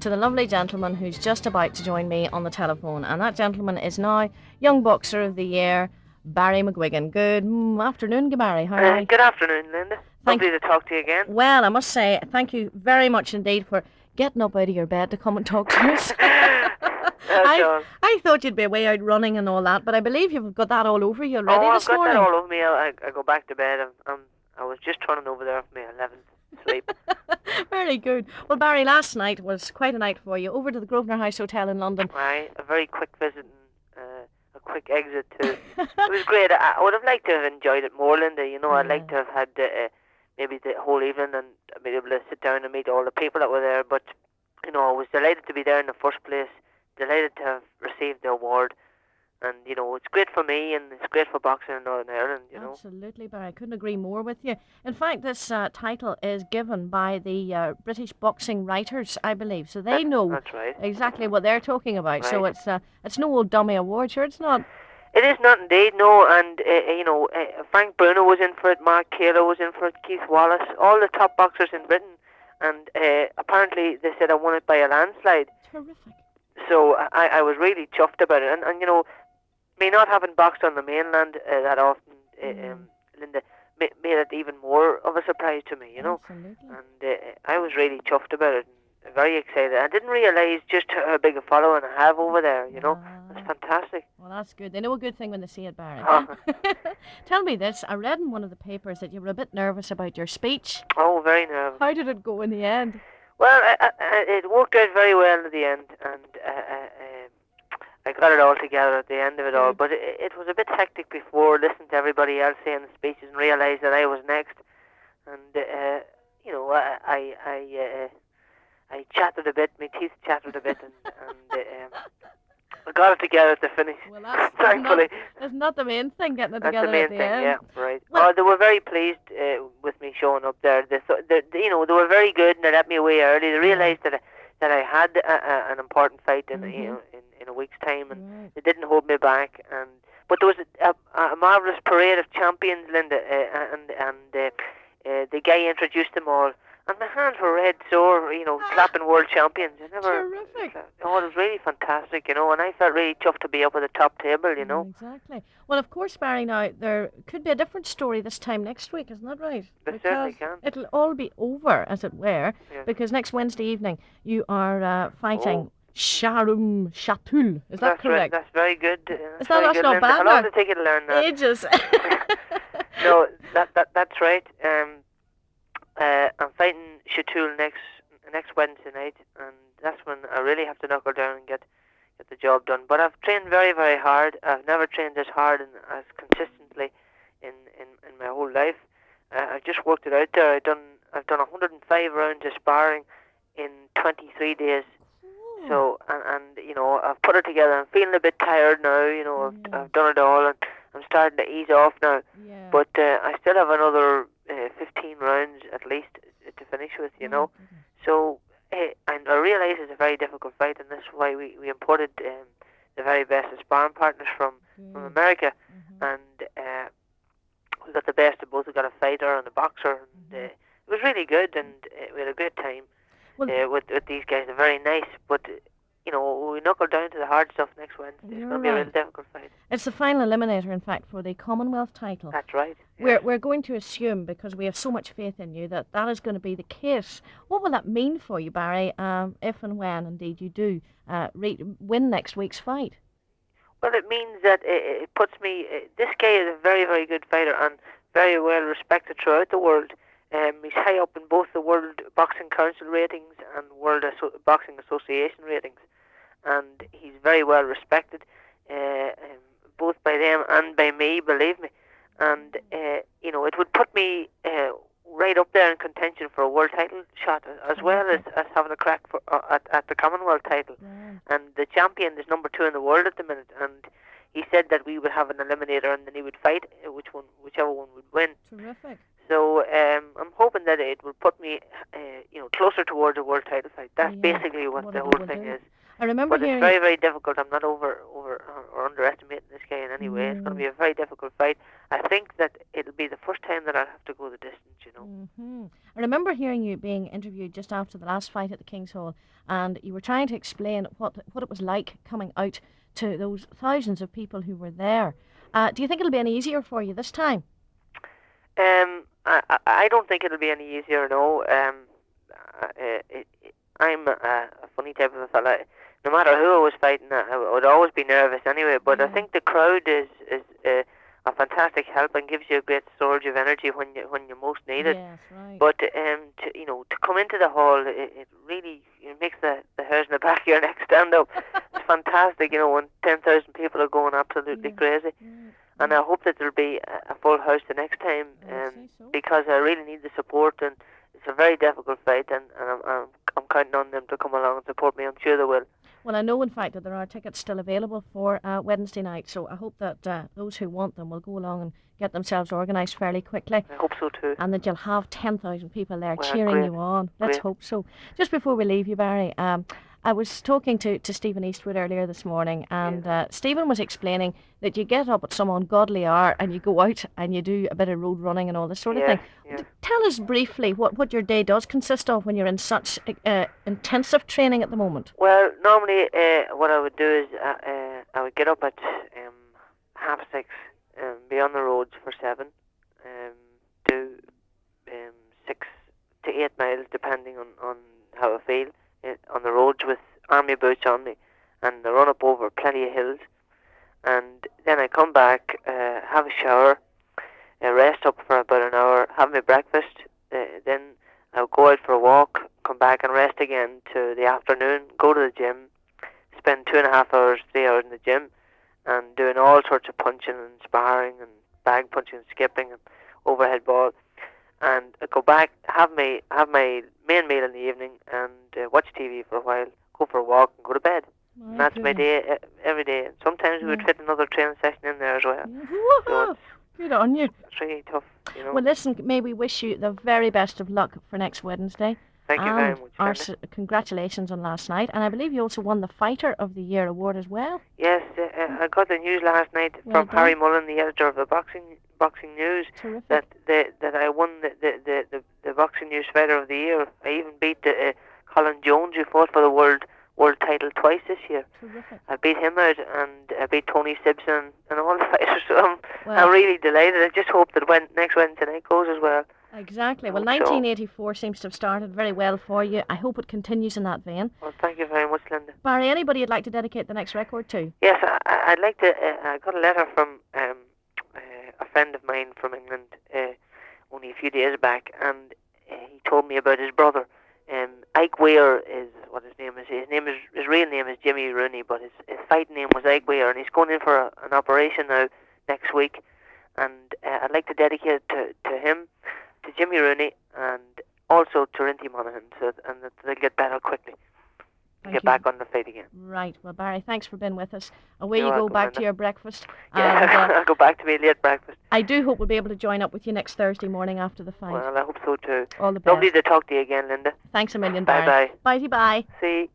to the lovely gentleman who's just about to join me on the telephone, and that gentleman is now Young Boxer of the Year, Barry McGuigan. Good afternoon, Barry. How are you? Good afternoon, Lynda. Lovely to talk to you again. Well, I must say, thank you very much indeed for getting up out of your bed to come and talk to us. I thought you'd be away out running and all that, but I believe you've got that all over you already this morning. I've got that all over me. I go back to bed. I was just turning over there for my 11th sleep. Very good. Well, Barry, last night was quite a night for you. Over to the Grosvenor House Hotel in London. Right, a very quick visit and a quick exit too. It was great. I would have liked to have enjoyed it more, Lynda. You know, I'd like to have had maybe the whole evening and been able to sit down and meet all the people that were there. But you know, I was delighted to be there in the first place. Delighted to have received the award. And, you know, it's great for me and it's great for boxing in Northern Ireland, you know. Absolutely, Barry. I couldn't agree more with you. In fact, this title is given by the British boxing writers, I believe. So they know that's right. exactly what they're talking about. Right. So it's no old dummy award, sure it's not. It is not indeed, no. And, you know, Frank Bruno was in for it, Mark Caylor was in for it, Keith Wallace, all the top boxers in Britain. And apparently they said I won it by a landslide. Terrific. So I was really chuffed about it. And you know, me not having boxed on the mainland that often, Lynda, made it even more of a surprise to me, you know. Absolutely. And I was really chuffed about it and very excited. I didn't realise just how big a following I have over there, you know. It's fantastic. Well, that's good. They know a good thing when they see it, Barry. Tell me this. I read in one of the papers that you were a bit nervous about your speech. Oh, very nervous. How did it go in the end? Well, it worked out very well at the end, and I got it all together at the end of it all. But it was a bit hectic before listening to everybody else saying the speeches and realised that I was next. And you know, I chattered a bit, my teeth chattered a bit, and I got it together at the finish. Well, that's thankfully. That's not the main thing, getting it That's together the main at the thing, end. yeah, right. Well, they were very pleased with me showing up there. You know, they were very good, and they let me away early. They realised that I had an important fight in you know, in a week's time, and they didn't hold me back. But there was a marvellous parade of champions, Lynda, and the guy introduced them all. And my hands were red sore, you know, clapping world champions. Terrific. Oh, it was really fantastic, you know, and I felt really chuffed to be up at the top table, you know. Exactly. Well, of course, Barry, now, there could be a different story this time next week, isn't that right? There certainly can. It'll all be over, as it were, because next Wednesday evening you are fighting Sharum Shatul. Is that correct? Right. That's very good. That's not bad. How long did it take you to learn that? Ages. No, that's right. I'm fighting Shatul next Wednesday night, and that's when I really have to knuckle down and get the job done. But I've trained very, very hard. I've never trained as hard and as consistently in my whole life. I've just worked it out there. I've done 105 rounds of sparring in 23 days. So and you know, I've put it together. I'm feeling a bit tired now. You know, I've done it all, and I'm starting to ease off now. Yeah. But I still have another 15 rounds at least to finish with, you know. So, and I realise it's a very difficult fight, and that's why we imported the very best of sparring partners from America, and we got the best of both. We got a fighter and a boxer, and it was really good, and we had a great time with these guys. They're very nice, but you know, we knuckle down to the hard stuff next Wednesday. It's going to be a really difficult fight. It's the final eliminator, in fact, for the Commonwealth title. That's right. Yeah. We're going to assume, because we have so much faith in you, that is going to be the case. What will that mean for you, Barry, if and when, indeed, you do win next week's fight? Well, it means that it puts me... this guy is a very, very good fighter and very well respected throughout the world. He's high up in both the World Boxing Council ratings and World Boxing Association ratings. And he's very well respected, both by them and by me, believe me. And, you know, it would put me right up there in contention for a world title shot, as well as having a crack at the Commonwealth title. And the champion is number 2 in the world at the minute. And he said that we would have an eliminator and then he would fight whichever one would win. Terrific. So I'm hoping that it will put me, you know, closer towards a world title fight. That's basically what the whole thing is. I remember but it's very, very difficult. I'm not over or underestimating this guy in anyway. It's going to be a very difficult fight. I think that it'll be the first time that I'll have to go the distance, you know. Mm-hmm. I remember hearing you being interviewed just after the last fight at the King's Hall, and you were trying to explain what it was like coming out to those thousands of people who were there. Do you think it'll be any easier for you this time? I don't think it'll be any easier, no. I'm a funny type of a fella. No matter who I was fighting, I would always be nervous anyway. But I think the crowd is a fantastic help and gives you a great storage of energy when you most need it. Yes, right. But to come into the hall, it really makes the hairs in the back of your neck stand up. It's fantastic, when 10,000 people are going absolutely crazy. And I hope that there'll be a full house the next time, because I really need the support, and it's a very difficult fight, and I'm counting on them to come along and support me. I'm sure they will. Well, I know, in fact, that there are tickets still available for Wednesday night, so I hope that those who want them will go along and get themselves organised fairly quickly. I hope so too. And that you'll have 10,000 people there cheering you on. Let's hope so. Just before we leave you, Barry, I was talking to Stephen Eastwood earlier this morning, and Stephen was explaining that you get up at some ungodly hour and you go out and you do a bit of road running and all this sort of thing. Yeah. Tell us briefly what your day does consist of when you're in such intensive training at the moment. Well, normally what I would do is I would get up at 6:30, be on the roads for 7, do 6 to 8 miles depending on how I feel, on the roads with army boots on me, and I run up over plenty of hills, and then I come back, have a shower, rest up for about an hour, have my breakfast, then I'll go out for a walk, come back and rest again to the afternoon, go to the gym, spend 2.5 hours, 3 hours in the gym, and doing all sorts of punching and sparring and bag punching and skipping and overhead ball, and I go back, have my main meal in the evening, and watch TV for a while, go for a walk and go to bed. And that's my day every day. And sometimes we would fit another training session in there as well. So good on you. It's really tough, Well, listen, may we wish you the very best of luck for next Wednesday. Thank you very much. Congratulations on last night. And I believe you also won the Fighter of the Year award as well. Yes, I got the news last night from Harry Mullen, the editor of the Boxing News, that I won the Boxing News Fighter of the Year. I even beat Colin Jones, who fought for the world title twice this year. Terrific. I beat him out, and I beat Tony Sibson and all the fighters. So I'm really delighted. I just hope that next Wednesday night goes as well. Exactly. Well, 1984 seems to have started very well for you. I hope it continues in that vein. Well, thank you very much, Lynda. Barry, anybody you'd like to dedicate the next record to? Yes, I'd like to. I got a letter from a friend of mine from England only a few days back, and he told me about his brother. Ike Weir is what his name is. His real name is Jimmy Rooney, but his fighting name was Ike Weir, and he's going in for an operation now next week. And I'd like to dedicate it to him, to Jimmy Rooney, and also to Rinty Monaghan, and that they'll get better quickly. Get back on the fight again. Right. Well, Barry, thanks for being with us. Away you go back to your breakfast. Yeah, I'll go back to my late breakfast. I do hope we'll be able to join up with you next Thursday morning after the fight. Well, I hope so too. All the best. Lovely to talk to you again, Lynda. Thanks a million, Barry. Bye-bye. Bye-bye. See.